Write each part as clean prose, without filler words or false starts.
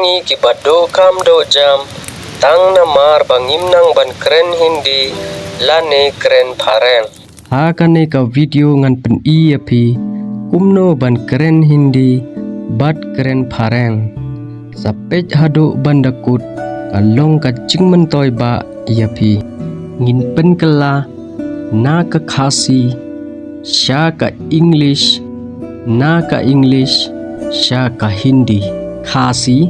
wangi ki bado kam do jam tang na mar bangim nang ban keren Hindi lane keren Phareng. Hakane ka video ngan pen I api kumno ban keren Hindi bat keren Phareng. Sapej hado bandakut kalong ka chingman toy ba iapi ngin pen kala na ka khasi sha ka English na ka English sha ka Hindi. Khasi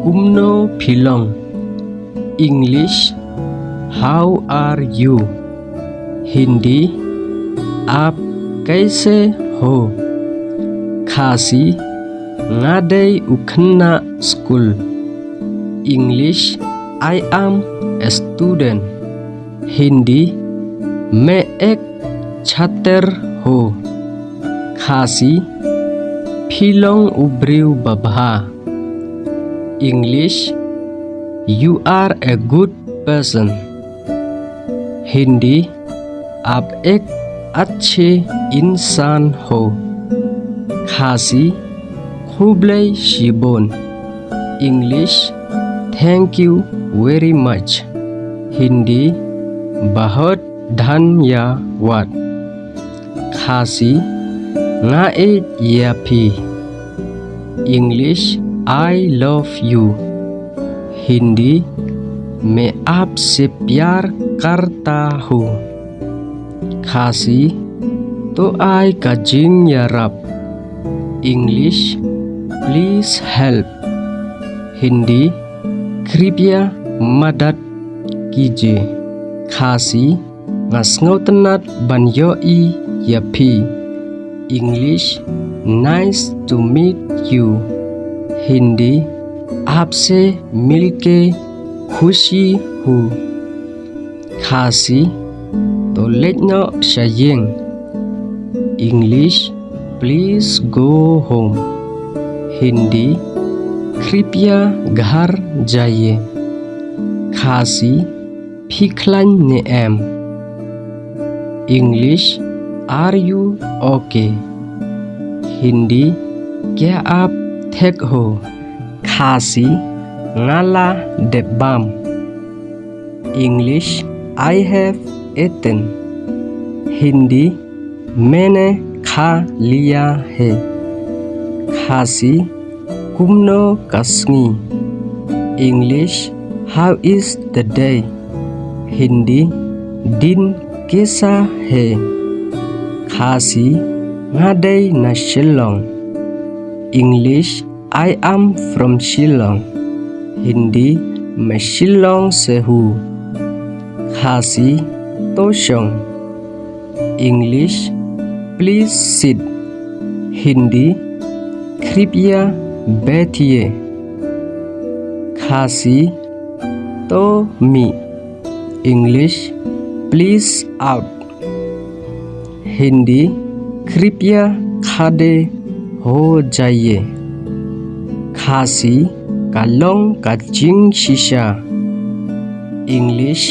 kumno philong. English how are you. Hindi आप कैसे हो. Khasi ngadai ukhna school. English I am a student. Hindi मैं एक छात्र हो. Khasi philong ubriu babha. English you are a good person. Hindi आप एक अच्छे इंसान हो. Khasi खुबलै शिबोन. English thank you very much. Hindi बहुत धन्यवाद. Khasi ngae yapi. English I love you. Hindi मैं आपसे प्यार करता हूँ. Khasi तो आई का जिंग या रब. English please help. Hindi कृपया मदद कीजिए. Khasi ngasngau tenat ban yoi yapi. English nice to meet you. Hindi आपसे मिलके खुशी हूँ. Khasi तो लेटनो sayeng. English please go home. Hindi कृपया घर जाइए. Khasi phiklan ne em. English are you okay. Hindi क्या आप ठीक हो. Khasi ngala debam. English I have eaten. Hindi मैंने खा लिया है. Khasi kumno kasngi. English how is the day. Hindi din कैसा है. Khasi ngadai na Shillong. English I am from Shillong. Hindi मैं शिलोंग से हूँ. Khasi तोशोंग. English please sit. Hindi कृपया बैठिए. Khasi तो मी. English please out. Hindi कृपया खादे हो जाइए. Khasi kalong kajing shisha. English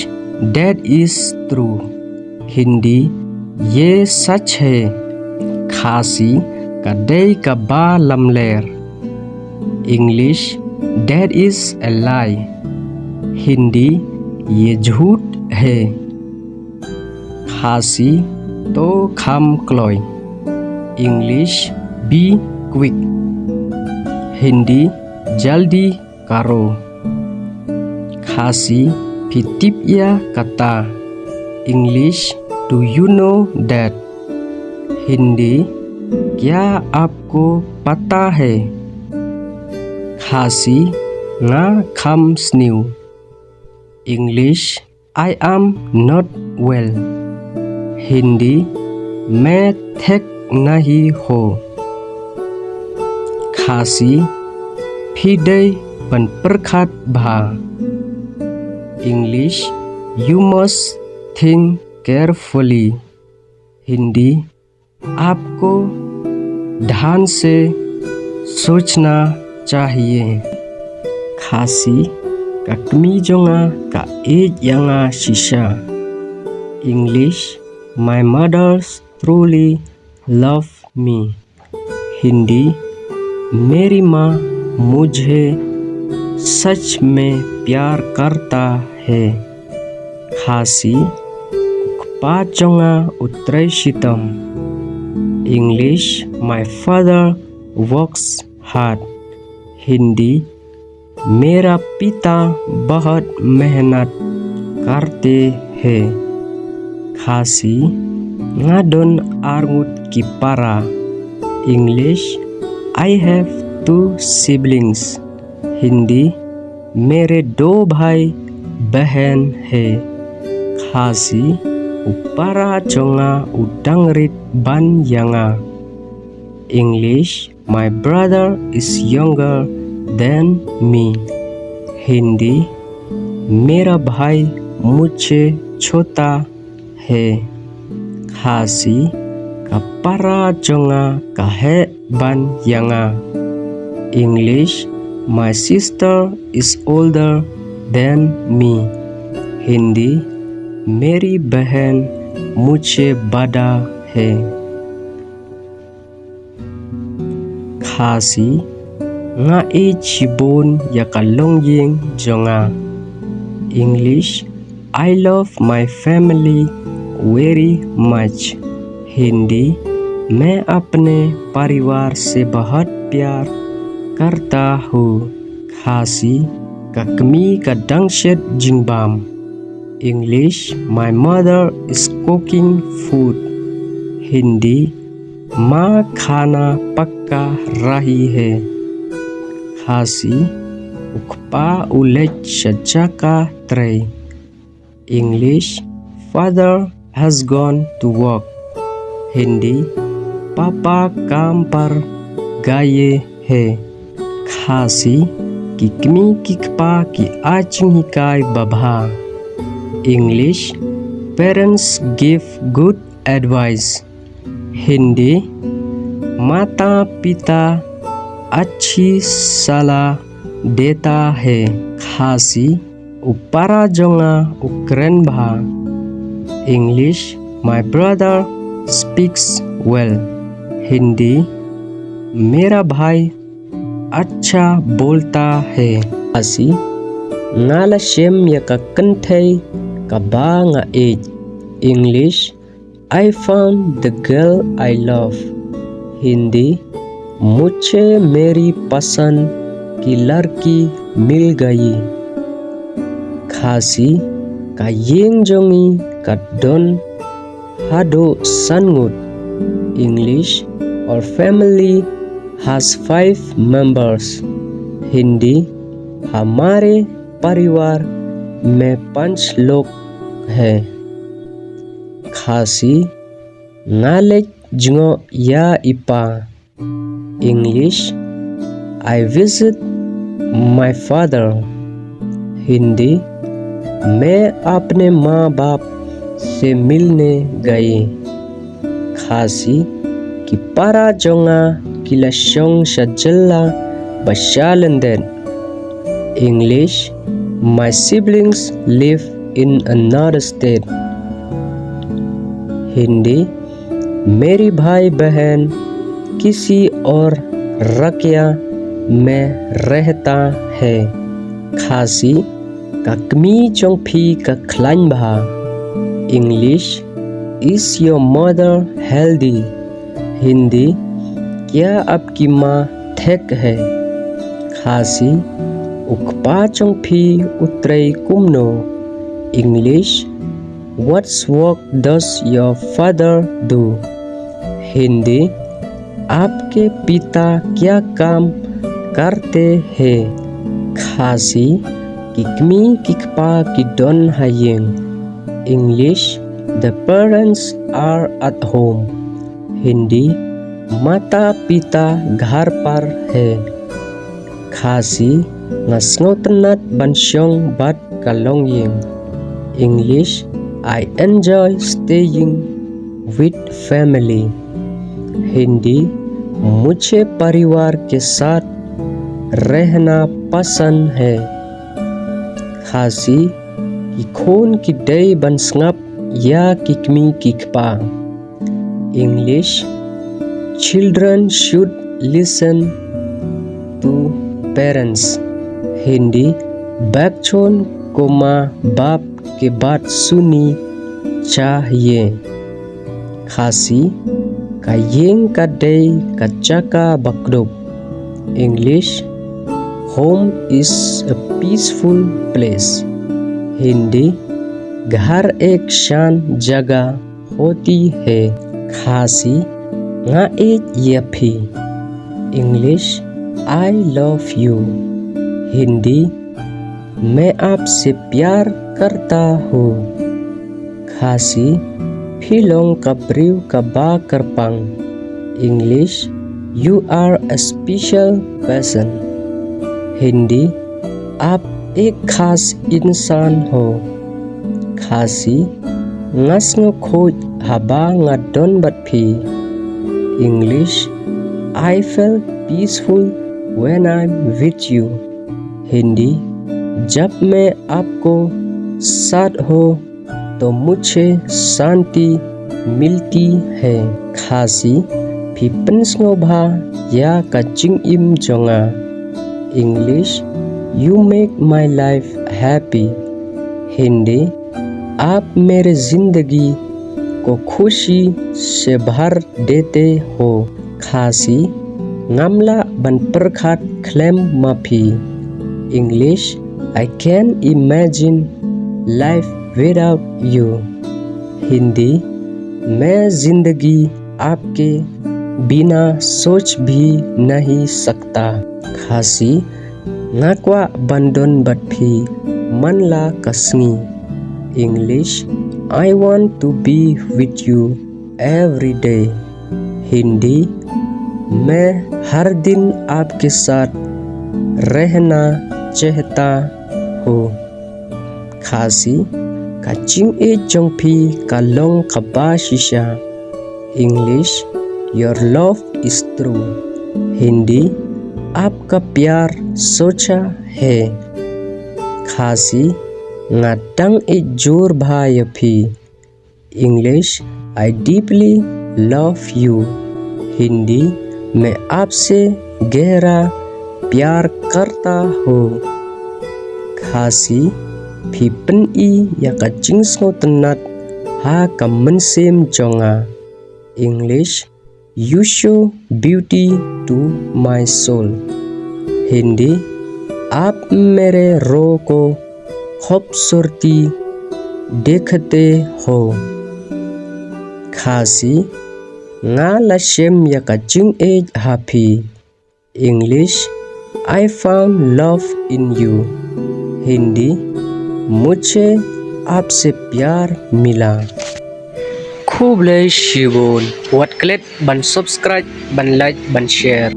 that is true. Hindi ये सच है. Khasi kadai ka ba lamler. English that is a lie. Hindi ये झूठ है. Khasi तो kham kloy. English be quick. Hindi जल्दी करो. Khasi pitip ya kata. English do you know that. Hindi क्या आपको पता है. Khasi nga kham sniu. English I am not well. Hindi मैं ठीक नहीं हो. Khasi pidai ban perkhat bha. English you must think carefully. Hindi आपको ध्यान से सोचना चाहिए. Khasi kakmi jonga ka yanga shisha. English my mother truly love me. Hindi मेरी माँ मुझे सच में प्यार करता है। खासी ukpa chonga utrai sitam. English, my father works hard. Hindi, मेरा पिता बहुत मेहनत करते हैं। खासी ngadon arngut kipara. English, I have 2 siblings. Hindi, मेरे 2 भाई बहन हैं। खासी upara chonga udangrit ban yanga. English, my brother is younger than me. Hindi, मेरा भाई मुझसे छोटा है। खासी kapara chonga kahe ban yanga. English, my sister is older than me. Hindi, मेरी बहन मुझसे बड़ा है। Khasi nga e chibon yakalongyeng jonga. English, I love my family very much. Hindi, मैं अपने परिवार से बहुत प्यार करता हूँ। खासी kakmi kadangset jingbam. English, my mother is cooking food. Hindi, माँ खाना पका रही है। खासी ukpa ulet shajaka tray. English, father has gone to work. Hindi, पापा काम पर गए हैं। खासी kikmi kikpa ki aching hikai babha. English, parents give good advice. Hindi, माता पिता अच्छी सलाह देता है। खासी upara jonga ukren bha. English, my brother speaks well. Hindi, मेरा भाई अच्छा बोलता है। खासी ngala shem yaka kanthai kaba nga age. English, I found the girl I love. Hindi, मुझे मेरी पसंद की लड़की मिल गई। खासी kayeng jongi kadon hado sangut. English, our family has 5 members. Hindi, हमारे परिवार में 5 लोग हैं। खासी ngalek jingo ya ipa. English, I visit my father. Hindi, मैं अपने माँ बाप से मिलने गई। खासी kipara jonga kilasyong sajella basyalenden. English, my siblings live in another state. Hindi, मेरी भाई बहन किसी और राज्य में रहता है। खासी kakmi chongphi kaklan bha. English, is your mother healthy? Hindi, क्या आपकी माँ ठीक है? खासी ukpa chongphi utray kumno. English, what work does your father do? Hindi, आपके पिता क्या काम करते हैं? खासी kikmi kikpa kidon hayeng. English, the parents are at home. Hindi, माता पिता घर पर है। खासी ngasngotenat bansyong bat kalongyeng. English, I enjoy staying with family. Hindi, मुझे परिवार के साथ रहना पसंद है। खासी kikon kidai bansngap ya kikmi kikpa. English, children should listen to parents. Hindi बच्चों को माँ बाप की बात सुननी चाहिए। खासी kayeng kadai kacaka bakdop. English, home is a peaceful place. Hindi घर एक शांत जगह होती है। खासी nga एक यफी। English I love you. Hindi मैं आपसे प्यार करता हूँ। खासी फिलों कब्रिव कबा करपंग। English You are a special person. Hindi आप एक खास इंसान हो। खासी ngas ngkhoj haba ngadon batphi. English I feel peaceful when I'm with you. Hindi जब मैं आपको साथ हो तो मुझे शांति मिलती है। खासी फिपन्सनोभा या कचिंग इम जोंगा। English You make my life happy. Hindi आप मेरे जिंदगी को खुशी से भर देते हो। खासी ngamla ban perkhat klem mafi. English I can't imagine life without you. Hindi मैं जिंदगी आपके बिना सोच भी नहीं सकता। खासी ngakwa bandon batphi manla kasngi. English I want to be with you every day. Hindi मैं हर दिन आपके साथ रहना चाहता हूँ। खासी kaching e jongphi kalong kaba shisha. English Your love is true. Hindi आपका प्यार सोचा है। खासी ngatang e jor bhayafi. English I deeply love you. Hindi मैं आपसे गहरा प्यार करता हूँ। खासी फिपन i ya kaching sngo tenat ha kamensem jonga. English You show beauty to my soul. Hindi आप मेरे रूह को खूबसूरती देखते हो। खासी nga lashem ya kaching e happy. English I found love in you. Hindi मुझे आपसे प्यार मिला। खूब ले शिबोन वाट क्लेट बन सब्सक्राइब बन लाइक बन शेयर।